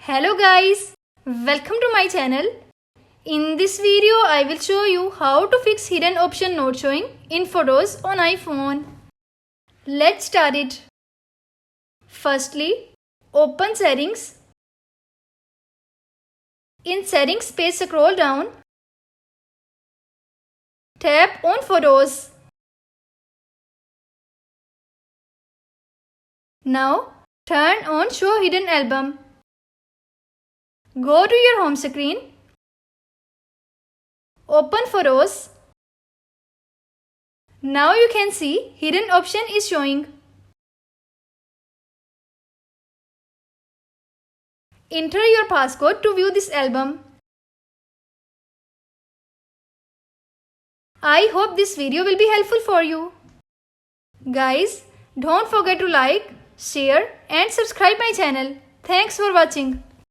Hello guys, welcome to my channel. In this video I will show you how to fix hidden option not showing in photos on iPhone. Let's start it. Firstly, open settings. In settings page scroll down. Tap on photos. Now turn on show hidden album. Go to your home screen. Open photos. Now you can see hidden option is showing. Enter your passcode to view this album. I hope this video will be helpful for you. Guys, don't forget to like, share and subscribe my channel. Thanks for watching.